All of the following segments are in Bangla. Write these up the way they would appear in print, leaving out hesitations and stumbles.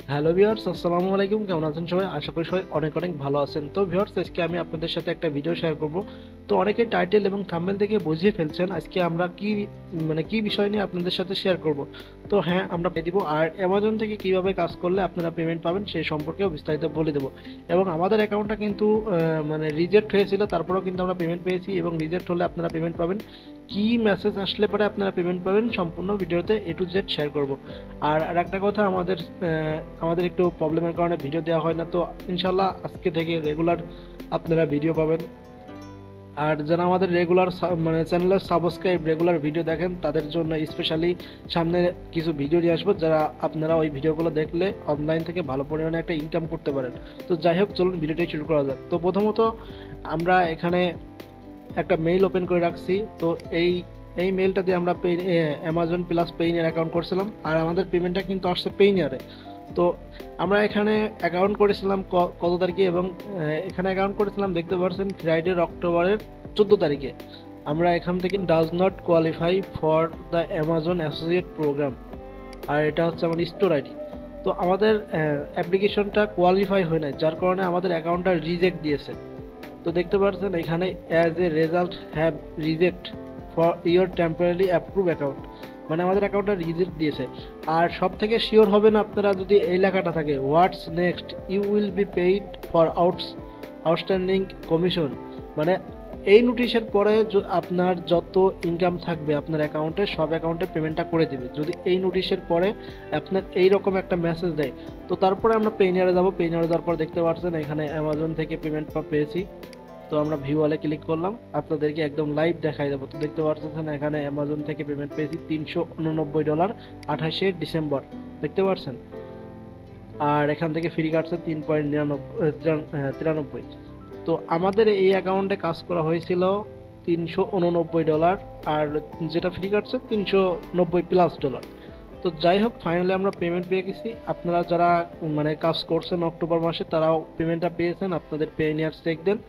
হ্যালো ভিউয়ার্স, আসসালামু আলাইকুম। কেমন আছেন সবাই? আশা করি সবাই অনেক অনেক ভালো আছেন। তো ভিউয়ার্স, আজকে আমি আপনাদের সাথে একটা ভিডিও শেয়ার করব। তো অনেকে টাইটেল এবং থাম্বনেল দেখে বুঝিয়ে ফেলছেন আজকে আমরা কি বিষয় নিয়ে আপনাদের সাথে শেয়ার করব। তো হ্যাঁ, আমরা পেয়ে দিব। আর অ্যামাজন থেকে কিভাবে কাজ করলে আপনারা পেমেন্ট পাবেন সেই সম্পর্কেও বিস্তারিত বলে দেবো। এবং আমাদের অ্যাকাউন্টটা কিন্তু রিজেক্ট হয়েছিল, তারপরেও কিন্তু আমরা পেমেন্ট পেয়েছি। এবং রিজেক্ট হলে আপনারা পেমেন্ট পাবেন, কি মেসেজ আসলে পরে আপনারা পেমেন্ট পাবেন, সম্পূর্ণ ভিডিওতে এ টু জেড শেয়ার করব। আর একটা কথা, আমাদের একটু প্রবলেমের কারণে ভিডিও দেওয়া হয় না। তো ইনশাল্লাহ আজকে থেকে রেগুলার আপনারা ভিডিও পাবেন। আর যারা আমাদের রেগুলার চ্যানেলের সাবস্ক্রাইব রেগুলার ভিডিও দেখেন, তাদের জন্য স্পেশালি সামনে কিছু ভিডিও নিয়ে আসবো, যারা আপনারা ওই ভিডিওগুলো দেখলে অনলাইন থেকে ভালো পরিমাণে একটা ইনকাম করতে পারেন। তো যাই হোক, চলুন ভিডিওটি শুরু করা যাক। তো প্রথমত আমরা এখানে একটা মেইল ওপেন করে রাখছি। তো এই এই মেইলটা দিয়ে আমরা অ্যামাজন প্লাস পেইনের অ্যাকাউন্ট করছিলাম, আর আমাদের পেমেন্টটা কিন্তু আসছে পেইনারে। তো আমরা এখানে অ্যাকাউন্ট করেছিলাম কত তারিখে, এবং এখানে অ্যাকাউন্ট করেছিলাম দেখতে পাচ্ছেন ফ্রাইডে অক্টোবরের 14 তারিখে। আমরা এখান থেকে does not qualify for the Amazon associate program, আর এটা হচ্ছে আমার স্টোর আইডি। তো আমাদের অ্যাপ্লিকেশনটা কোয়ালিফাই হয় না, যার কারণে আমাদের অ্যাকাউন্টটা রিজেক্ট দিয়েছে। তো দেখতে পাচ্ছেন এখানে as a result have reject for your temporary approve account, মানে আমাদের অ্যাকাউন্টটা রিজেক্ট দিয়েছে। আর সব থেকে শিওর হবেন আপনারা যদি এই লেখাটা থাকে, what's next you will be paid for outstanding commission, মানে এই নোটিশের পরে আপনার যত ইনকাম থাকবে আপনার অ্যাকাউন্টে, সব অ্যাকাউন্টে পেমেন্টটা করে দিবে যদি এই নোটিশের পরে আপনার এই রকম একটা মেসেজ দেয়। তো তারপরে আমরা পেইনারে যাব। পেইনারে যাওয়ার পর দেখতে পাচ্ছেন এখানে অ্যামাজন থেকে পেমেন্ট পেয়েছি। তো আমরা ভিউ ওয়ালে ক্লিক করলাম, আপনাদেরকে একদম লাইভ দেখাই দেবো। তো দেখতে পাচ্ছেন এখানে অ্যামাজন থেকে পেমেন্ট পেয়েছি $389, 28 ডিসেম্বর, দেখতে পাচ্ছেন। আর এখান থেকে ফ্রি কাটছে 3.93। তো আমাদের এই অ্যাকাউন্টে কাজ করা হয়েছিল $389, আর যেটা ফ্রি কাটছে $390+। তো যাই হোক, ফাইনালি আমরা পেমেন্ট পেয়ে গেছি। আপনারা যারা কাজ করছেন অক্টোবর মাসে, তারাও পেমেন্টটা পেয়েছেন, আপনাদের পে নিয়ার চেক দেন।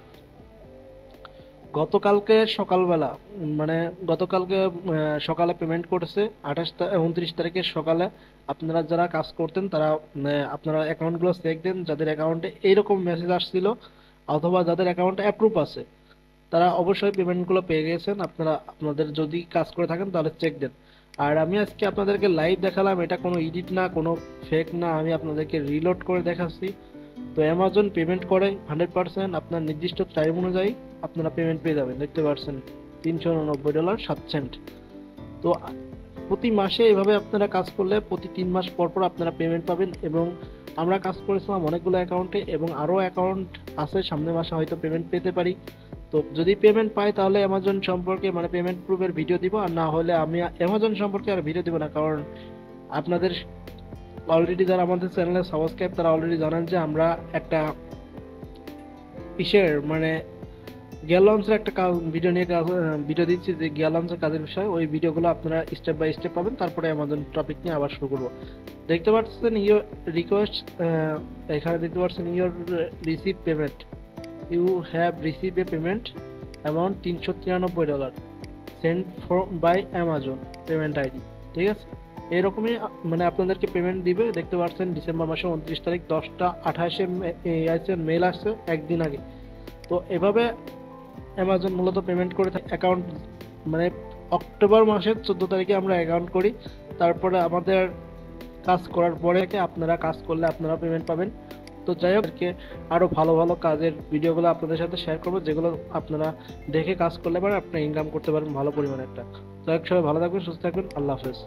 গতকালকে সকালবেলা, মানে গতকালকে সকালে পেমেন্ট করেছে 29 তারিখের সকালে। আপনারা যারা কাজ করতেন তারা আপনারা অ্যাকাউন্টগুলো চেক দেন, যাদের অ্যাকাউন্টে এইরকম মেসেজ আসছিল অথবা যাদের অ্যাকাউন্টে অ্যাপ্রুভ আছে, তারা অবশ্যই পেমেন্টগুলো পেয়ে গেছেন। আপনারা আপনাদের যদি কাজ করে থাকেন তাহলে চেক দেন। আর আমি আজকে আপনাদেরকে লাইভ দেখালাম, এটা কোনো এডিট না, কোনো ফেক না, আমি আপনাদেরকে রিলোড করে দেখাচ্ছি। তো অ্যামাজন পেমেন্ট করে 100%, আপনার নির্দিষ্ট টাইম অনুযায়ী আপনারা পেমেন্ট পেয়ে যাবেন। দেখতে পাচ্ছেন $389.07। তো প্রতি মাসে এভাবে আপনারা কাজ করলে প্রতি 3 মাস পর পর আপনারা পেমেন্ট পাবেন। এবং আমরা কাজ করেছিলাম অনেকগুলো অ্যাকাউন্টে, এবং আরও অ্যাকাউন্ট আছে, সামনের মাসে হয়তো পেমেন্ট পেতে পারি। তো যদি পেমেন্ট পাই তাহলে অ্যামাজন সম্পর্কে পেমেন্ট প্রুফের ভিডিও দিব, আর না হলে আমি অ্যামাজন সম্পর্কে আর ভিডিও দিব না। কারণ আপনাদের অলরেডি যারা আমাদের চ্যানেলে সাবস্ক্রাইব, তারা অলরেডি জানেন যে আমরা একটা ইসের গিয়ার লঞ্চের একটা ভিডিও নিয়ে ভিডিও দিচ্ছি, যে গিয়ার লঞ্চের কাজের বিষয়। ওই ভিডিওগুলো আপনারা স্টেপ বাই স্টেপ পাবেন, তারপরে আমাদের টপিক নিয়ে আবার শুরু করবো। দেখতে পাচ্ছেন ইউর রিকোয়েস্ট, এখানে দেখতে পাচ্ছেন your receive payment, you have receive a payment amount $393 send by Amazon payment ID. ঠিক আছে, এরকমই আপনাদেরকে পেমেন্ট দিবে। দেখতে পাচ্ছেন ডিসেম্বর মাসে 29 তারিখ 10টা 28 মেল আসছে একদিন আগে। তো এভাবে অ্যামাজন মূলত পেমেন্ট করে থাকে অ্যাকাউন্ট, মানে অক্টোবর মাসের 14 তারিখে আমরা অ্যাকাউন্ট করি। তারপরে আমাদের কাজ করার পরে আপনারা কাজ করলে আপনারা পেমেন্ট পাবেন। তো যাই হোক, আরো ভালো ভালো কাজের ভিডিওগুলো আপনাদের সাথে শেয়ার করবো, যেগুলো আপনারা দেখে কাজ করলে পারেন, আপনি ইনকাম করতে পারেন ভালো পরিমাণে একটা। যাই হোক, সবাই ভালো থাকবেন, সুস্থ থাকবেন, আল্লাহ হাফেজ।